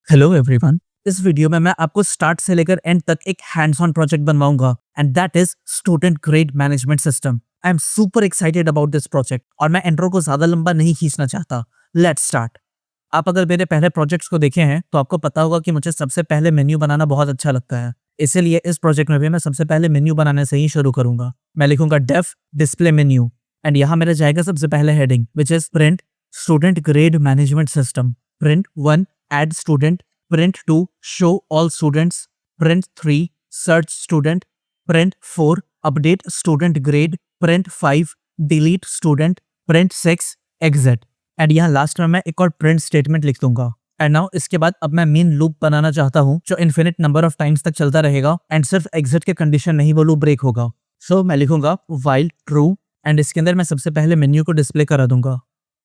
Hello everyone. इस video में मैं आपको स्टार्ट से लेकर एंड तक एक हैंड्स ऑन प्रोजेक्ट बनवाऊंगा and that is student grade management system. I am super excited about this project और मैं इंट्रो को ज्यादा लंबा नहीं खींचना चाहता। Let's start. आप अगर मेरे पहले प्रोजेक्ट्स को देखे हैं तो आपको पता होगा कि मुझे सबसे पहले मेन्यू बनाना बहुत अच्छा लगता है। इसीलिए इस प्रोजेक्ट में भी मैं सबसे पहले मेन्यू बनाने से ही शुरू करूंगा। मैं लिखूंगा डेफ डिस्प्ले मेन्यू एंड यहाँ मेरा जाएगा सबसे पहले heading which is print student grade management system. Print 1 add student, print 2 show all students, print 3 search student, print 4 update student grade, print 5 delete student, print 6 exit। And यहाँ last में मैं एक और प्रिंट स्टेटमेंट लिख दूंगा। And now इसके बाद अब मैं मेन लूप बनाना चाहता हूँ जो इन्फिनिट नंबर ऑफ टाइम्स तक चलता रहेगा एंड सिर्फ एग्जिट के कंडीशन नहीं वो लूप ब्रेक होगा। सो मैं लिखूंगा while true एंड इसके अंदर मैं सबसे पहले मेन्यू को डिस्प्ले करा दूंगा।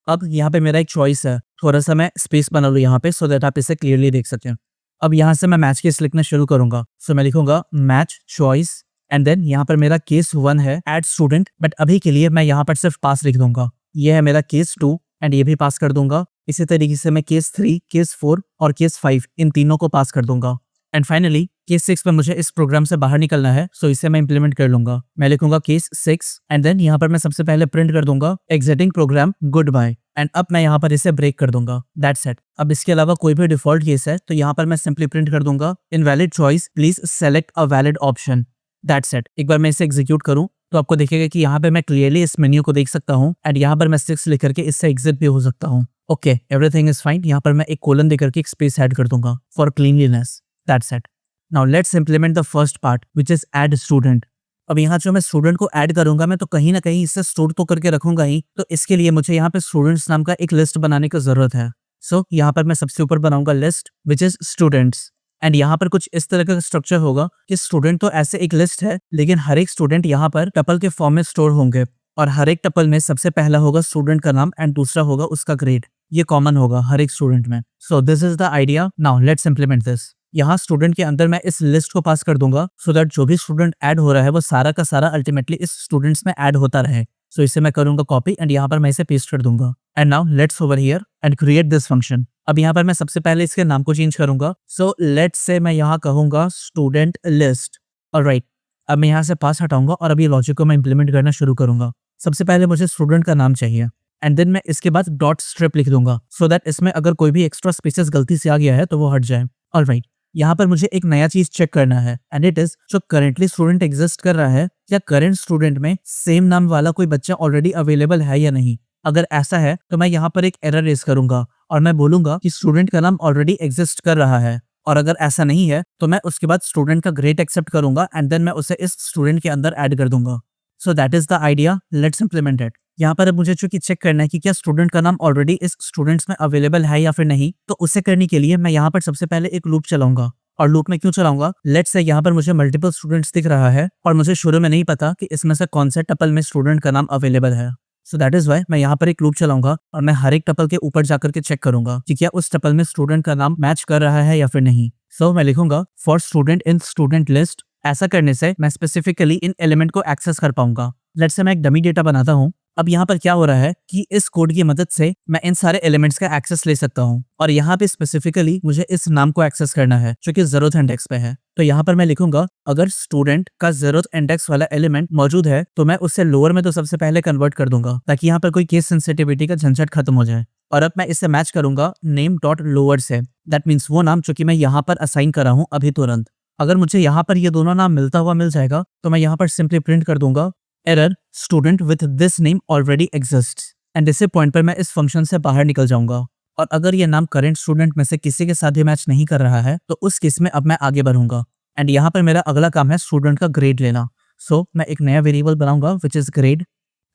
अब यहाँ पे मेरा एक चॉइस है, थोड़ा सा मैं स्पेस बना लूँ यहाँ पे सो दैट आप इसे क्लियरली देख सकें। अब यहाँ से मैं मैच केस लिखना शुरू करूंगा। सो मैं लिखूंगा मैच चॉइस एंड देन यहाँ पर मेरा केस 1 है एड स्टूडेंट, बट अभी के लिए मैं यहाँ पर सिर्फ पास लिख दूंगा। ये है मेरा केस 2 एंड ये भी पास कर दूंगा। इसी तरीके से मैं केस 3, केस 4 और केस 5 इन तीनों को पास कर दूंगा। एंड फाइनली केस 6 में मुझे इस प्रोग्राम से बाहर निकलना है सो इसे मैं इंप्लीमेंट कर लूंगा। मैं लिखूंगा केस 6 एंड देन यहाँ पर मैं सबसे पहले प्रिंट कर दूंगा exiting program good bye and अब मैं यहाँ पर इसे ब्रेक कर दूंगा। That's it. अब इसके अलावा कोई भी डिफॉल्ट केस है तो यहाँ पर मैं सिंपली प्रिंट कर दूंगा invalid choice please select a valid option. That's it. एक बार मैं इसे एग्जीक्यूट करूँ तो आपको दिखेगा कि यहाँ पे मैं क्लियरली इस मेन्यू को देख सकता हूँ एंड यहाँ पर मैं 6 लिख करके इससे एग्जिट भी हो सकता हूँ। Okay, everything is fine. यहाँ पर मैं एक कोलन देकर के एक स्पेस ऐड कर दूंगा for cleanliness. That's it. Now let's implement the first part which is add student. अब यहाँ जो मैं स्टूडेंट को ऐड करूंगा मैं तो कहीं ना कहीं इससे स्टोर तो करके रखूंगा ही, तो इसके लिए मुझे यहाँ पे स्टूडेंट्स नाम का एक लिस्ट बनाने की जरूरत है। सो यहाँ पर मैं सबसे ऊपर बनाऊंगा list which is students and यहाँ पर कुछ इस तरह का स्ट्रक्चर होगा कि स्टूडेंट तो ऐसे एक लिस्ट है लेकिन हर एक स्टूडेंट यहाँ पर टपल के फॉर्म में स्टोर होंगे और हर एक टपल में सबसे पहला होगा स्टूडेंट का नाम एंड दूसरा होगा उसका ग्रेड। ये कॉमन होगा हर एक स्टूडेंट में। सो this is the idea. Now let's implement this. यहाँ स्टूडेंट के अंदर मैं इस लिस्ट को पास कर दूंगा सो दैट जो भी स्टूडेंट ऐड हो रहा है वो सारा का सारा अल्टीमेटली इस स्टूडेंट्स में ऐड होता रहे। सो इसे मैं करूंगा कॉपी एंड यहाँ पर मैं इसे पेस्ट कर दूंगा। And now let's over here and create this function. अब यहाँ पर मैं सबसे पहले इसके नाम को चेंज करूंगा। सो लेट्स से मैं यहाँ कहूंगा स्टूडेंट लिस्ट। ऑलराइट, अब मैं यहाँ से पास हटाऊंगा और अब ये लॉजिक को मैं इंप्लीमेंट करना शुरू करूंगा। सबसे पहले मुझे स्टूडेंट का नाम चाहिए एंड देन मैं इसके बाद डॉट स्ट्रिप लिख दूंगा सो दैट इसमें अगर कोई भी एक्स्ट्रा स्पेसेस गलती से आ गया है तो वो हट जाए। ऑलराइट, यहाँ पर मुझे एक नया चीज चेक करना है एंड इट इज जो करेंटली स्टूडेंट एग्जिस्ट कर रहा है या करेंट स्टूडेंट में सेम नाम वाला कोई बच्चा ऑलरेडी अवेलेबल है या नहीं। अगर ऐसा है तो मैं यहाँ पर एक एरर रेज करूंगा और मैं बोलूंगा कि स्टूडेंट का नाम ऑलरेडी एग्जिस्ट कर रहा है, और अगर ऐसा नहीं है तो मैं उसके बाद स्टूडेंट का ग्रेड एक्सेप्ट करूंगा एंड देन मैं उसे इस स्टूडेंट के अंदर ऐड कर दूंगा। So that is the idea. Let's implement it. यहाँ पर अब मुझे चूंकि चेक करना है कि क्या स्टूडेंट का नाम ऑलरेडी इस स्टूडेंट्स में अवेलेबल है या फिर नहीं, तो उसे करने के लिए मैं यहाँ पर सबसे पहले एक लूप चलाऊंगा। और लूप में क्यों चलाऊंगा? लेट्स से यहाँ पर मुझे मल्टीपल स्टूडेंट्स दिख रहा है और मुझे शुरू में नहीं पता कि इसमें से कौन से टपल में स्टूडेंट का नाम अवेलेबल है। सो दैट इज वाई मैं यहाँ पर एक लूप चलाऊंगा और मैं हर एक टपल के ऊपर जाकर के चेक करूंगा कि क्या उस टपल में स्टूडेंट का नाम मैच कर रहा है या फिर नहीं। सो मैं लिखूंगा for student in student list. ऐसा करने से मैं स्पेसिफिकली इन एलिमेंट को एक्सेस कर पाऊंगा। लेट्स से मैं एक डमी डेटा बनाता हूँ। अब यहाँ पर क्या हो रहा है कि इस कोड की मदद से मैं इन सारे एलिमेंट्स का एक्सेस ले सकता हूँ और यहाँ पे स्पेसिफिकली मुझे इस नाम को एक्सेस करना है जो कि जरूरत इंडेक्स पे है। तो यहाँ पर मैं लिखूंगा अगर स्टूडेंट का जरूरत इंडेक्स वाला एलिमेंट मौजूद है तो मैं उससे लोअर में तो सबसे पहले कन्वर्ट कर दूंगा ताकि यहाँ पर कोई केस सेंसिटिविटी का झंझट खत्म हो जाए। और अब मैं इसे मैच करूंगा नेम डॉट लोअर से। दैट मीन्स वो नाम जो कि मैं यहाँ पर असाइन कर रहा हूँ अभी तुरंत। अगर मुझे यहाँ पर ये दोनों नाम मिलता हुआ मिल जाएगा तो मैं यहाँ पर सिंपली प्रिंट कर दूंगा error student with this name already exists and इसी पॉइंट पर मैं इस फंक्शन से बाहर निकल जाऊंगा। और अगर ये नाम करेंट स्टूडेंट में से किसी के साथ भी मैच नहीं कर रहा है तो उस केस में अब मैं आगे बढ़ूंगा एंड यहाँ पर मेरा अगला काम है स्टूडेंट का ग्रेड लेना। सो मैं एक नया वेरिएबल बनाऊंगा विच इज ग्रेड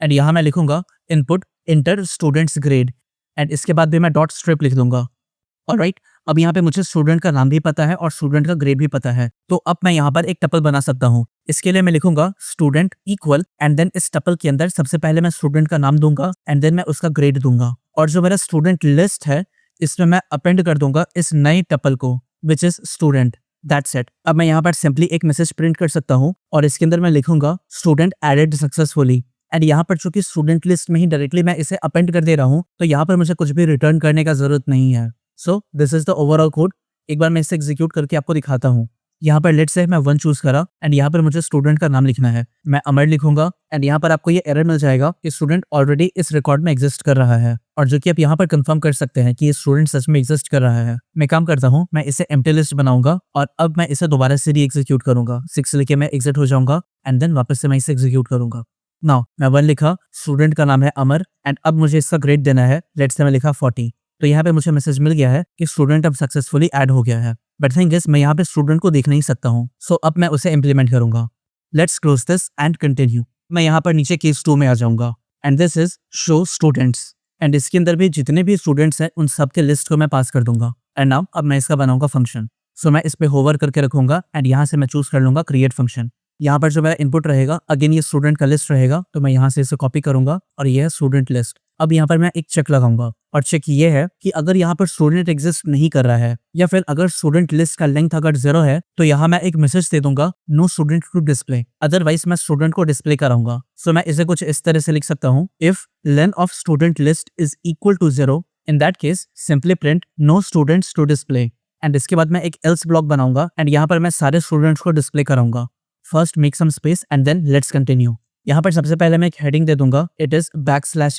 एंड यहाँ मैं लिखूंगा input enter students grade and इसके बाद भी मैं डॉट स्ट्रिप लिख दूंगा। ऑलराइट, अब यहाँ पे मुझे स्टूडेंट का नाम भी पता है और स्टूडेंट का ग्रेड भी पता है, तो अब मैं यहाँ पर एक टपल बना सकता हूँ। इसके लिए मैं लिखूंगा स्टूडेंट इक्वल एंड देन इस टपल के अंदर सबसे पहले मैं स्टूडेंट का नाम दूंगा एंड देन मैं उसका ग्रेड दूंगा और जो मेरा स्टूडेंट लिस्ट है इसमें मैं अपेंड कर दूंगा इस नए टपल को which is student. That's it. अब मैं यहाँ पर सिंपली एक मैसेज प्रिंट कर सकता हूँ और इसके अंदर मैं लिखूंगा स्टूडेंट एडेड सक्सेसफुली एंड यहाँ पर चूंकि स्टूडेंट लिस्ट में ही डायरेक्टली मैं इसे अपेंड कर दे रहा हूँ तो यहाँ पर मुझे कुछ भी रिटर्न करने का जरूरत नहीं है। सो this is the overall code. एक बार मैं इसे एग्जीक्यूट करके आपको दिखाता हूँ। यहाँ पर लेट्स से मैं 1 चूज करा एंड यहाँ पर मुझे स्टूडेंट का नाम लिखना है। मैं अमर लिखूंगा एंड यहाँ पर आपको ये एरर मिल जाएगा कि स्टूडेंट ऑलरेडी इस रिकॉर्ड में एग्जिस्ट कर रहा है, और जो कि आप यहाँ पर कंफर्म कर सकते हैं कि ये स्टूडेंट सच में एग्जिस्ट कर रहा है। मैं काम करता हूँ, मैं इसे एम्प्टी लिस्ट बनाऊंगा और अब मैं इसे दोबारा से री एग्जीक्यूट करूंगा। 6 लिखे मैं एग्जिट हो जाऊंगा एंड देन वापस से मैं इसे एग्जीक्यूट करूंगा। नाउ मैं 1 लिखा, स्टूडेंट का नाम है अमर एंड अब मुझे इसका ग्रेड देना है। लेट्स से मैं लिखा 40। तो यहाँ पे मुझे मैसेज मिल गया है कि स्टूडेंट अब सक्सेसफुली ऐड हो गया है। बट थिंग इज मैं यहाँ पे स्टूडेंट को देख नहीं सकता हूँ, सो अब मैं उसे इम्प्लीमेंट करूंगा। Let's close this and continue. मैं यहाँ पर नीचे केस 2 में आ जाऊंगा and this is show students and इसके अंदर भी जितने भी स्टूडेंट्स हैं उन सब के लिस्ट को मैं पास कर दूंगा। एंड नाउ अब मैं इसका बनाऊंगा फंक्शन। सो मैं इस पे होवर करके रखूंगा एंड यहाँ से मैं चूज कर लूंगा क्रिएट फंक्शन। यहाँ पर जो मेरा इनपुट रहेगा अगेन ये स्टूडेंट का लिस्ट रहेगा, तो मैं यहाँ से इसे कॉपी करूंगा और ये है स्टूडेंट लिस्ट। अब यहाँ पर मैं एक चेक लगाऊंगा और चेक ये है कि अगर यहाँ पर स्टूडेंट एग्जिस्ट नहीं कर रहा है या फिर अगर स्टूडेंट लिस्ट का लेंथ अगर 0 है तो यहाँ मैं एक मैसेज दे दूंगा no student to display, otherwise मैं स्टूडेंट को डिस्प्ले कराऊंगा। सो मैं इसे कुछ इस तरह से लिख सकता हूँ, if length of student list is equal to 0 in that case simply print no students to display. And इसके बाद मैं एक एल्स ब्लॉक बनाऊंगा एंड यहाँ पर मैं सारे स्टूडेंट्स को डिस्प्ले कराऊंगा। First make some space and then let's continue. यहाँ पर सबसे पहले मैं एक हेडिंग दे दूंगा, it is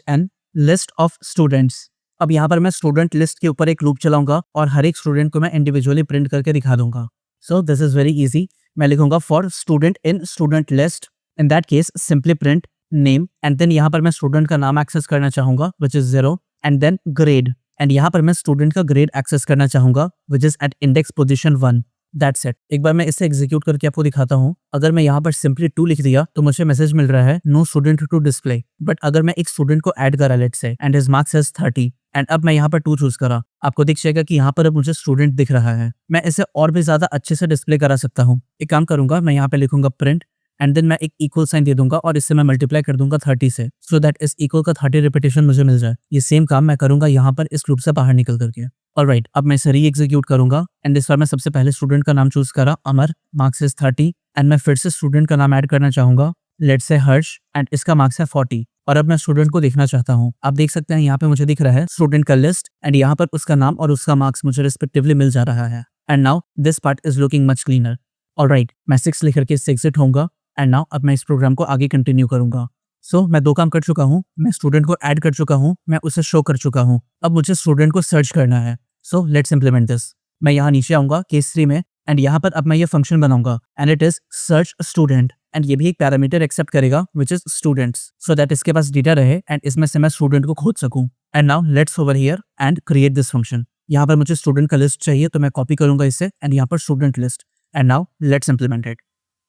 \n list of students. अब यहाँ पर मैं स्टूडेंट लिस्ट के ऊपर एक लूप चलाऊंगा और हर एक स्टूडेंट को मैं इंडिविजुअली प्रिंट करके दिखा दूंगा। So this is very easy. मैं लिखूंगा for student in student list, in that case simply print name and then यहाँ पर मैं स्टूडेंट का नाम एक्सेस करना चाहूंगा which is 0 and then grade and यहाँ पर मैं स्टूडेंट का ग्रेड एक्सेस करना चाहूंगा which is at index position 1। That's it. एक बार मैं इसे एग्जीक्यूट करके आपको दिखाता हूँ। अगर मैं यहाँ पर सिंपली 2 लिख दिया तो मुझे मैसेज मिल रहा है no student to display. But अगर मैं एक स्टूडेंट को ऐड करा let's say and his marks is 30 and अब मैं यहाँ पर 2 चूज करा, आपको दिख जाएगा कि यहाँ पर अब मुझे स्टूडेंट दिख रहा है। मैं इसे और भी ज्यादा अच्छे से डिस्प्ले करा सकता हूँ। एक काम करूंगा, मैं यहाँ पे लिखूंगा प्रिंट एंड देन मैं एक इक्वल साइन दे दूंगा और इससे मैं मल्टीप्लाई कर दूंगा 30 से, सो दैट इस इक्वल का 30 रिपीटेशन मुझे मिल जाए। ये सेम काम मैं करूंगा यहाँ पर इस लूप से बाहर निकल करके। ऑलराइट, अब मैं इसे री एग्जीक्यूट करूंगा एंड इस बार मैं सबसे पहले स्टूडेंट का नाम चूज करा अमर, मार्क्स इज 30 एंड मैं फिर से स्टूडेंट का नाम ऐड करना चाहूंगा, लेट्स से हर्ष एंड इसका मार्क्स है 40 और अब मैं स्टूडेंट को देखना चाहता हूँ। आप देख सकते हैं यहाँ पे मुझे दिख रहा है स्टूडेंट का लिस्ट एंड यहाँ पर उसका नाम और उसका मार्क्स मुझे रिस्पेक्टिवली मिल जा रहा है। And now this part is looking much cleaner. Alright, मैं 6 लिख करके इससे एग्जिट होऊंगा एंड नाउ अब मैं इस प्रोग्राम को आगे कंटिन्यू करूंगा। सो मैं 2 काम कर चुका हूँ, मैं स्टूडेंट को ऐड कर चुका हूँ, मैं उसे शो कर चुका हूँ। अब मुझे स्टूडेंट को सर्च करना है। So let's implement this. मैं यहाँ नीचे आऊंगा केस 3 में एंड यहाँ पर अब मैं ये फंक्शन बनाऊंगा and it is search student and ये भी एक पैरामीटर एक्सेप्ट करेगा which is students, so that इसके पास डेटा रहे एंड इसमें से मैं स्टूडेंट को खोज सकूं। And now let's over here and create this function. यहाँ पर मुझे स्टूडेंट का लिस्ट चाहिए तो मैं कॉपी करूंगा इसे एंड यहाँ पर student list and now let's implement it.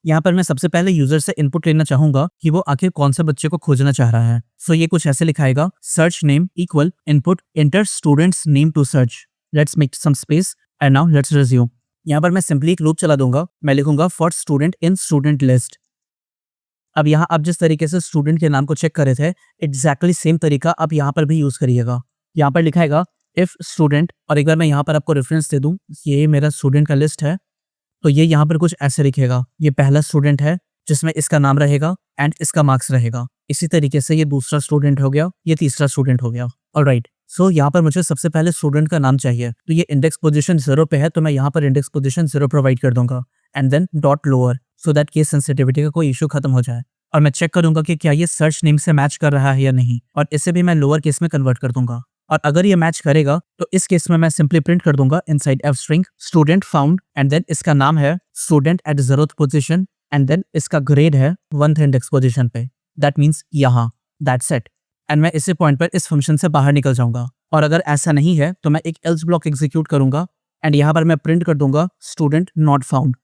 यहाँ पर मैं सबसे पहले यूजर से इनपुट लेना चाहूंगा कि वो आखिर कौन से बच्चे को खोजना चाह रहा है। सो ये कुछ ऐसे लिखाएगा, search name equal input enter students name to search. Let's make some space and now let's resume. यहाँ पर मैं सिंपली एक लूप चला दूंगा, मैं लिखूंगा for student in student list. अब यहाँ आप जिस तरीके से स्टूडेंट के नाम को चेक करे थे एग्जैक्टली सेम तरीका आप यहाँ पर भी यूज करिएगा। यहाँ पर लिखाएगा इफ स्टूडेंट और एक बार मैं यहाँ पर आपको रेफरेंस दे दूं, ये मेरा स्टूडेंट का लिस्ट है तो ये यहाँ पर कुछ ऐसे लिखेगा, ये पहला स्टूडेंट है जिसमें इसका नाम रहेगा एंड इसका मार्क्स रहेगा। इसी तरीके से ये दूसरा स्टूडेंट हो गया, ये तीसरा स्टूडेंट हो गया। ऑलराइट, सो यहाँ पर मुझे सबसे पहले स्टूडेंट का नाम चाहिए तो ये इंडेक्स पोजीशन 0 पे है तो मैं यहाँ पर इंडेक्स पोजीशन 0 प्रोवाइड कर दूंगा and then dot lower, so that case sensitivity का कोई इशू खत्म हो जाए। और मैं चेक करूंगा कि क्या ये सर्च नेम से मैच कर रहा है या नहीं, और इसे भी मैं लोअर केस में कन्वर्ट कर दूंगा। और अगर ये मैच करेगा तो इस केस में मैं सिंपली प्रिंट कर दूंगा inside f string student found and then इसका नाम है student at 0th position and then इसका ग्रेड है 1th इंडेक्स पोजीशन पे, दैट मीन्स यहाँ। That's it. एंड मैं इसी पॉइंट पर इस फंक्शन से बाहर निकल जाऊंगा। और अगर ऐसा नहीं है तो मैं एक एल्स ब्लॉक एग्जीक्यूट करूंगा एंड यहाँ पर मैं प्रिंट कर दूंगा student not found.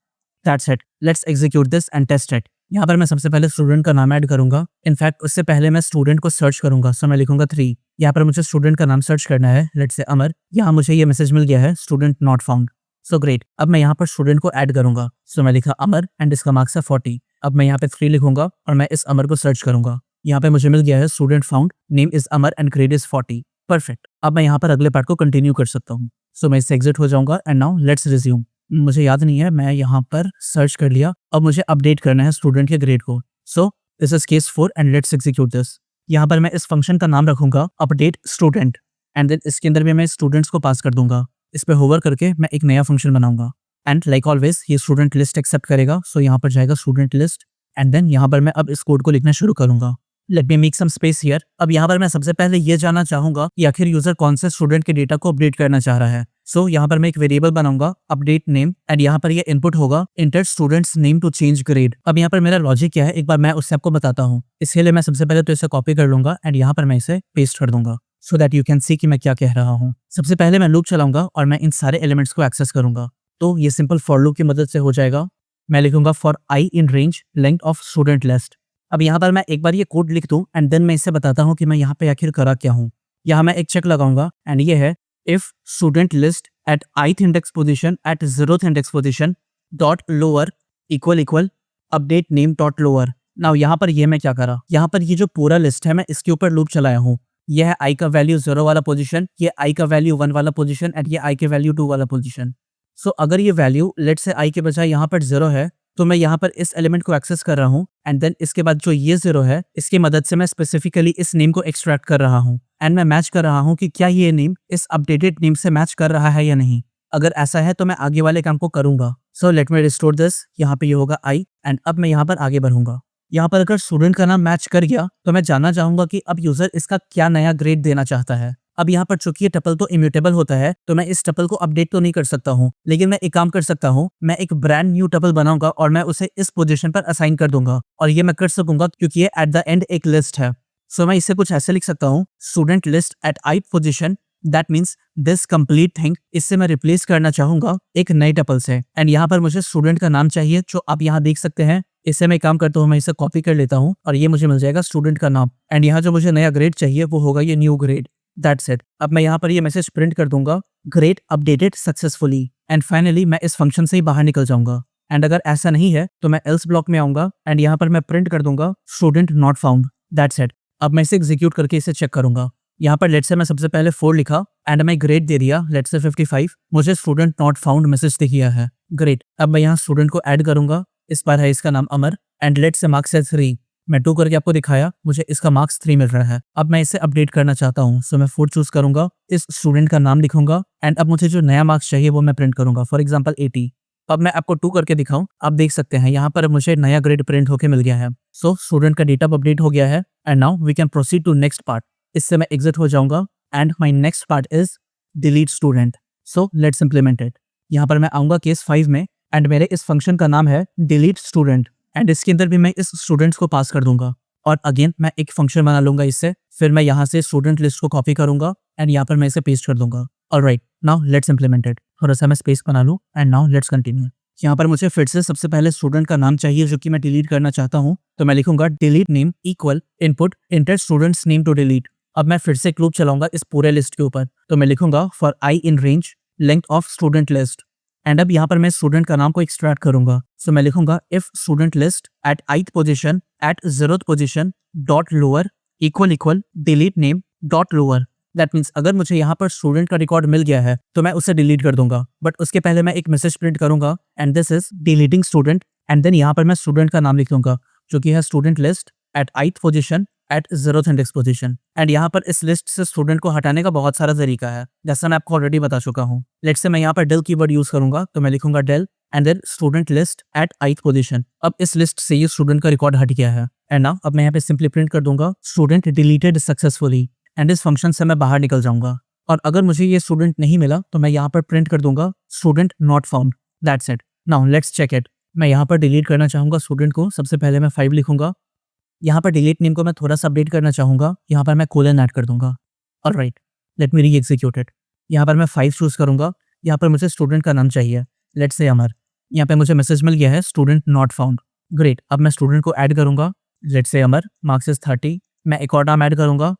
That's it. Let's execute this and test it. यहाँ पर मैं सबसे पहले स्टूडेंट का नाम ऐड करूंगा, इनफैक्ट उससे पहले मैं स्टूडेंट को सर्च करूंगा, सो मैं लिखूंगा 3। यहाँ पर मुझे स्टूडेंट का नाम सर्च करना है, लेट्स से अमर। यहाँ मुझे ये मैसेज मिल गया है student not found. So great. अब मैं यहाँ पर स्टूडेंट को ऐड करूंगा, सो मैं लिखा अमर एंड इसका मार्क्स है 40। अब मैं यहाँ पे 3 लिखूंगा और मैं इस अमर को सर्च करूंगा। यहाँ पे मुझे मिल गया है student found, name is Amar and grade is 40। Perfect. अब मैं यहाँ पर अगले पार्ट को कंटिन्यू कर सकता हूँ। सो मैं इससे एग्जिट हो जाऊंगा एंड नाउ लेट्स रिज्यूम। मुझे याद नहीं है, मैं यहाँ पर सर्च कर लिया। अब मुझे अपडेट करना है स्टूडेंट के ग्रेड को। सो this is case 4 and let's execute this. यहाँ पर मैं इस फंक्शन का नाम रखूंगा अपडेट स्टूडेंट एंड देन इसके अंदर भी मैं स्टूडेंट्स को पास कर दूंगा। इस पे होवर करके मैं एक नया फंक्शन बनाऊंगा एंड लाइक ऑलवेज ये स्टूडेंट लिस्ट एक्सेप्ट करेगा। सो यहाँ पर जाएगा स्टूडेंट लिस्ट एंड देन यहाँ पर मैं अब इस कोड को लिखना शुरू करूंगा। Let me make some space here. अब यहाँ पर मैं सबसे पहले ये जानना चाहूंगा कि आखिर यूजर कौन से स्टूडेंट के डेटा को अपडेट करना चाह रहा है। सो यहाँ पर मैं एक वेरिएबल बनाऊंगा अपडेट नेम एंड यहाँ पर ये इनपुट होगा enter students name to change grade. अब यहाँ पर मेरा लॉजिक क्या है एक बार मैं उससे आपको बताता हूँ। इसके लिए मैं सबसे पहले तो इसे कॉपी कर लूंगा एंड यहाँ पर मैं इसे पेस्ट कर दूंगा so that you can see कि मैं क्या कह रहा हूँ। सबसे पहले मैं लूप चलाऊंगा और मैं इन सारे एलिमेंट्स को एक्सेस करूंगा। तो ये सिंपल फॉर लूप की मदद से हो जाएगा। मैं लिखूंगा for I in range length of student list. अब यहाँ पर मैं एक बार ये कोड लिख दूं एंड देन मैं इससे बताता हूँ कि मैं यहाँ पे आखिर करा क्या हूँ। यहाँ मैं एक चेक लगाऊंगा एंड ये है if student list at ith index position at 0th index position dot lower equal update name dot lower. Now यहाँ पर ये मैं क्या करा, यहाँ पर ये जो पूरा लिस्ट है मैं इसके ऊपर लूप चलाया हूँ। यह है आई का वैल्यू 0 वाला पोजीशन, ये आई का वैल्यू 1 वाला पोजीशन एंड ये आई के वैल्यू 2 वाला पोजीशन। सो अगर ये वैल्यू लेट से आई के बजाय यहाँ पर 0 है तो मैं यहाँ पर इस एलिमेंट को एक्सेस कर रहा हूँ एंड देन इसके बाद जो ये 0 है इसकी मदद से मैं स्पेसिफिकली इस नेम को एक्सट्रैक्ट कर रहा हूँ एंड मैं मैच कर रहा हूँ कि क्या ये नेम इस अपडेटेड नेम से मैच कर रहा है या नहीं। अगर ऐसा है तो मैं आगे वाले काम को करूंगा। So let me restore this. यहाँ पे ये होगा आई एंड अब मैं यहाँ पर आगे बढ़ूंगा। यहाँ पर अगर स्टूडेंट का नाम मैच कर गया तो मैं जानना चाहूंगा कि अब यूजर इसका क्या नया ग्रेड देना चाहता है। अब यहाँ पर चूंकि ये टपल तो इम्यूटेबल होता है तो मैं इस टपल को अपडेट तो नहीं कर सकता हूँ, लेकिन मैं एक काम कर सकता हूँ, मैं एक ब्रांड न्यू टपल बनाऊंगा और मैं उसे इस पोजीशन पर असाइन कर दूंगा और ये मैं कर सकूंगा क्योंकि ये एट द एंड एक लिस्ट है। सो मैं इसे कुछ ऐसे लिख सकता हूँ student list at ith position that means this complete thing. इससे मैं रिप्लेस करना चाहूंगा एक नई टपल से एंड यहाँ पर मुझे स्टूडेंट का नाम चाहिए जो आप यहाँ देख सकते हैं। इससे मैं काम करता हूँ, मैं इसे कॉपी कर लेता हूँ और ये मुझे मिल जाएगा स्टूडेंट का नाम एंड यहाँ जो मुझे नया ग्रेड चाहिए वो होगा ये न्यू ग्रेड। That's it. अब मैं यहाँ पर ये मैसेज प्रिंट कर दूंगा grade updated successfully and finally मैं इस फंक्शन से ही बाहर निकल जाऊंगा। एंड अगर ऐसा नहीं है तो मैं एल्स ब्लॉक में आऊंगा एंड यहाँ पर मैं प्रिंट कर दूंगा student not found. That's it. अब मैं इसे एग्जीक्यूट करके इसे चेक करूंगा। यहाँ पर लेट से मैं सबसे पहले 4 लिखा एंड मैं ग्रेड दे दिया लेट से 55। मुझे स्टूडेंट नॉट फाउंड मैसेज दिख गया है। ग्रेट। अब मैं यहाँ स्टूडेंट को ऐड करूंगा। इस बार है इसका नाम अमर एंड लेट से मार्क्स है 3। मैं 2 करके आपको दिखाया, मुझे इसका मार्क्स 3 मिल रहा है। अब मैं इसे अपडेट करना चाहता हूँ सो मैं 4 चूज करूंगा, इस स्टूडेंट का नाम लिखूंगा एंड अब मुझे जो नया मार्क्स चाहिए वो मैं प्रिंट करूंगा, फॉर एग्जाम्पल 80। अब मैं आपको 2 करके दिखाऊं, आप देख सकते हैं यहाँ पर मुझे नया ग्रेड प्रिंट होकर मिल गया है। सो स्टूडेंट का डेटा अपडेट हो गया है and now we can proceed to next part. इससे मैं एग्जिट हो जाऊंगा and my next part is delete student. So let's implement it. यहाँ पर मैं आऊंगा केस 5 में एंड मेरे इस फंक्शन का नाम है डिलीट स्टूडेंट एंड इसके अंदर भी मैं इस स्टूडेंट्स को पास कर दूंगा और अगेन मैं एक फंक्शन बना लूंगा इससे। फिर मैं यहाँ से स्टूडेंट लिस्ट को कॉपी करूंगा एंड यहाँ पर मैं इसे पेस्ट कर दूंगा। Alright, now let's implement it. थोड़ा सा मैं स्पेस बना लूँ एंड नाउ लेट्स कंटिन्यू। यहाँ पर मुझे फिर से सबसे पहले स्टूडेंट का नाम चाहिए जो कि मैं डिलीट करना चाहता हूँ, तो मैं लिखूंगा delete name equal input enter students name to delete. अब मैं फिर से एक लूप चलाऊंगा इस पूरे लिस्ट के ऊपर, तो मैं लिखूंगा for I in range length of student list and अब यहाँ पर मैं स्टूडेंट का नाम को एक्सट्रैक्ट करूंगा। सो मैं लिखूंगा if student list at ith position at 0th position dot lower equal delete name dot lower. That means अगर मुझे यहाँ पर स्टूडेंट का रिकॉर्ड मिल गया है तो मैं उसे डिलीट कर दूंगा, बट उसके पहले मैं एक मैसेज प्रिंट करूंगा and this is deleting student and then यहाँ पर मैं स्टूडेंट का नाम लिख दूंगा जो कि है student list at ith position at 0th index position. And यहाँ पर इस लिस्ट से स्टूडेंट को हटाने का बहुत सारा तरीका है, जैसा मैं आपको ऑलरेडी बता चुका हूँ। लेट्स से मैं यहाँ पर डेल कीवर्ड यूज करूंगा, तो मैं लिखूंगा del and then student list at ith position. अब इस लिस्ट से ये स्टूडेंट का रिकॉर्ड हट गया है एंड नाउ अब मैं यहाँ पे सिंपली प्रिंट कर दूंगा स्टूडेंट डिलीटेड सक्सेसफुली एंड इस फंक्शन से मैं बाहर निकल जाऊंगा। और अगर मुझे ये स्टूडेंट नहीं मिला तो मैं यहाँ पर प्रिंट कर दूंगा student not found. That's it. Now let's check it. मैं यहाँ पर डिलीट करना चाहूंगा स्टूडेंट को। सबसे पहले मैं 5 लिखूंगा। यहाँ पर डिलीट नेम को मैं थोड़ा सा अपडेट करना चाहूंगा, यहाँ पर मैं कोलन ऐड कर दूंगा। ऑलराइट, लेट मी री एग्जीक्यूट इट। यहाँ पर मैं 5 चूज करूंगा। यहाँ पर मुझे स्टूडेंट का नाम चाहिए, लेट्स से अमर। यहाँ पे मुझे मैसेज मिल गया है स्टूडेंट नॉट फाउंड। ग्रेट। अब मैं स्टूडेंट को ऐड करूंगा, let's say Amar, marks is 30। मैं एक और नाम ऐड करूंगा,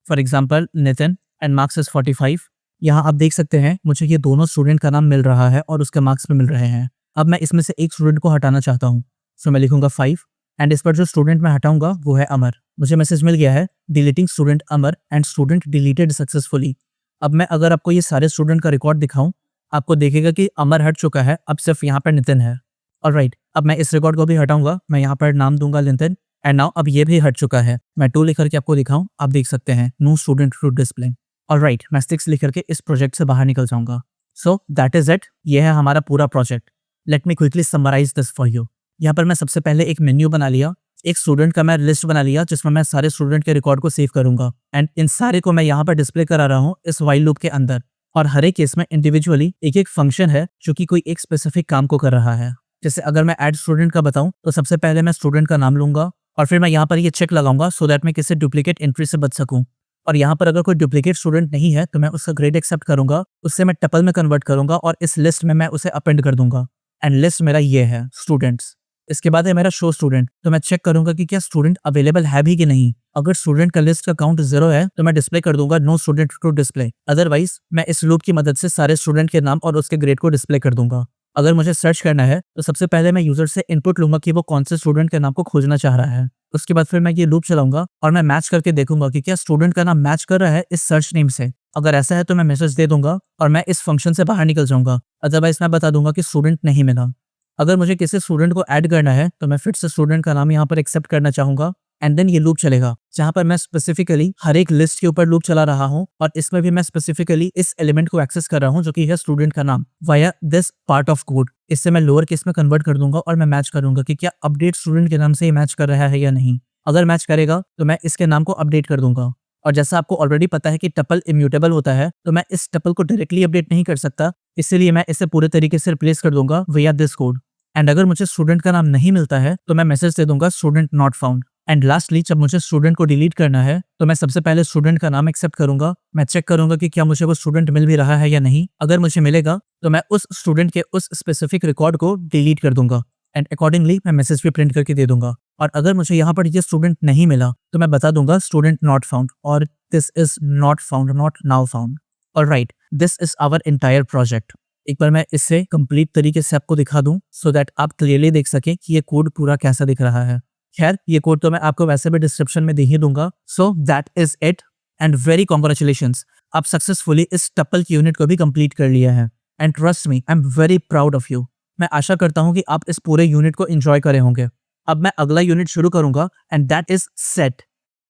for example Nitin and marks is 45। यहाँ आप देख सकते हैं मुझे ये दोनों स्टूडेंट का नाम मिल रहा है और उसके मार्क्स भी मिल रहे हैं। अब मैं इसमें से एक स्टूडेंट को हटाना चाहता हूँ, सो मैं लिखूंगा 5 एंड इस पर जो स्टूडेंट मैं हटाऊंगा वो है अमर। मुझे मैसेज मिल गया है deleting student Amar and student deleted successfully. अब मैं अगर आपको ये सारे स्टूडेंट का रिकॉर्ड दिखाऊं, आपको देखेगा कि अमर हट चुका है, अब सिर्फ यहाँ पर नितिन है। ऑलराइट, अब मैं इस रिकॉर्ड को भी हटाऊंगा, मैं यहाँ पर नाम दूंगा नितिन एंड नाउ अब ये भी हट चुका है। मैं 2 लिख करके आपको दिखाऊं, आप देख सकते हैं no student to display. Alright, मैं 6 लिख करके इस प्रोजेक्ट से बाहर निकल जाऊंगा। सो दैट इज इट, ये है हमारा पूरा project. Let me quickly summarise this for you. यहाँ पर मैं सबसे पहले एक मेन्यू बना लिया, एक स्टूडेंट का मैं लिस्ट बना लिया जिसमें मैं सारे स्टूडेंट के रिकॉर्ड को सेव करूंगा एंड इन सारे को मैं यहाँ पर डिस्प्ले करा रहा हूँ इस व्हाइल लूप के अंदर। और हर एक केस में इंडिविजुअली एक एक फंक्शन है जो कि कोई एक स्पेसिफिक काम को कर रहा है। जैसे अगर मैं ऐड स्टूडेंट का बताऊं तो सबसे पहले मैं स्टूडेंट का नाम लूंगा और फिर मैं यहाँ पर ये चेक लगाऊंगा सो दैट मैं किसी डुप्लीकेट एंट्री से बच सकूं। और यहाँ पर अगर कोई डुप्लीकेट स्टूडेंट नहीं है तो मैं उसका ग्रेड एक्सेप्ट करूंगा, उससे मैं टपल में कन्वर्ट करूंगा और इस लिस्ट में मैं उसे अपेंड कर दूंगा एंड लिस्ट मेरा ये है स्टूडेंट्स। इसके बाद है मेरा शो स्टूडेंट, तो मैं चेक करूंगा कि क्या स्टूडेंट अवेलेबल है भी कि नहीं। अगर स्टूडेंट का लिस्ट का काउंट 0 है तो मैं डिस्प्ले कर दूंगा no student to display. Otherwise मैं इस लूप की मदद से सारे स्टूडेंट के नाम और उसके ग्रेड को डिस्प्ले कर दूंगा। अगर मुझे सर्च करना है तो सबसे पहले मैं यूजर से इनपुट लूंगा कि वो कौन से स्टूडेंट के नाम को खोजना चाह रहा है। उसके बाद फिर मैं ये लूप चलाऊंगा और मैं मैच करके देखूंगा कि क्या स्टूडेंट का नाम मैच कर रहा है इस सर्च नेम से। अगर ऐसा है तो मैं मैसेज दे दूंगा और मैं इस फंक्शन से बाहर निकल जाऊंगा। अदरवाइज मैं बता दूंगा कि स्टूडेंट नहीं मिला। अगर मुझे किसी स्टूडेंट को ऐड करना है तो मैं फिर से स्टूडेंट का नाम यहाँ पर एक्सेप्ट करना चाहूंगा एंड देन ये लूप चलेगा जहाँ पर मैं स्पेसिफिकली हर एक लिस्ट के ऊपर लूप चला रहा हूँ और इसमें भी मैं स्पेसिफिकली इस एलिमेंट को एक्सेस कर रहा हूँ जो कि है स्टूडेंट का नाम via this part of code. इससे मैं लोअर केस में कन्वर्ट कर दूंगा और मैं मैच करूंगा कि क्या अपडेट स्टूडेंट के नाम से ही मैच कर रहा है या नहीं। अगर मैच करेगा तो मैं इसके नाम को अपडेट कर दूंगा। और जैसा आपको ऑलरेडी पता है कि टपल इम्यूटेबल होता है तो मैं इस टपल को डायरेक्टली अपडेट नहीं कर सकता, इसीलिए मैं इसे पूरे तरीके से रिप्लेस कर दूंगा विया दिस कोड। एंड अगर मुझे स्टूडेंट का नाम नहीं मिलता है तो मैं मैसेज दे दूंगा student not found. And lastly जब मुझे स्टूडेंट को डिलीट करना है तो मैं सबसे पहले स्टूडेंट का नाम एक्सेप्ट करूंगा। मैं चेक करूंगा कि क्या मुझे वो स्टूडेंट मिल भी रहा है या नहीं। अगर मुझे मिलेगा तो मैं उस स्टूडेंट के उस स्पेसिफिक रिकॉर्ड को डिलीट कर दूंगा एंड अकॉर्डिंगली मैं मैसेज भी प्रिंट करके दे दूंगा। और अगर मुझे यहाँ पर ये स्टूडेंट नहीं मिला तो मैं बता दूंगा स्टूडेंट नॉट फाउंड और this is not found, not now found. Alright, this is our entire project. एक बार मैं इसे कंप्लीट तरीके से आपको दिखा दूं सो दैट आप क्लियरली देख सकें कि ये कोड पूरा कैसा दिख रहा है। खैर ये कोड तो मैं आपको वैसे भी डिस्क्रिप्शन में दे ही दूंगा। So that is it and very congratulations, आप सक्सेसफुली इस टपल की यूनिट को भी कंप्लीट कर लिया है and trust me I am very proud of you. मैं आशा करता हूँ कि आप इस पूरे यूनिट को एंजॉय करे होंगे। अब मैं अगला यूनिट शुरू करूंगा एंड दैट इज सेट।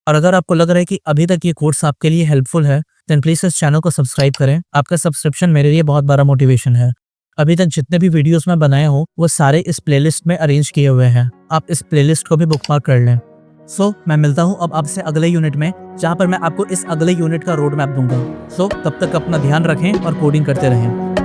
और अगर आपको लग रहा है कि अभी तक ये कोर्स आपके लिए हेल्पफुल है देन प्लीज इस चैनल को सब्सक्राइब करें। आपका सब्सक्रिप्शन मेरे लिए बहुत बड़ा मोटिवेशन है। अभी तक जितने भी वीडियोस मैं बनाया हूँ वो सारे इस प्लेलिस्ट में अरेंज किए हुए हैं, आप इस प्लेलिस्ट को भी बुकमार्क कर लें। सो मैं मिलता हूँ अब आपसे अगले यूनिट में जहाँ पर मैं आपको इस अगले यूनिट का रोड मैप दूंगा। सो तब तक अपना ध्यान रखें और कोडिंग करते रहें।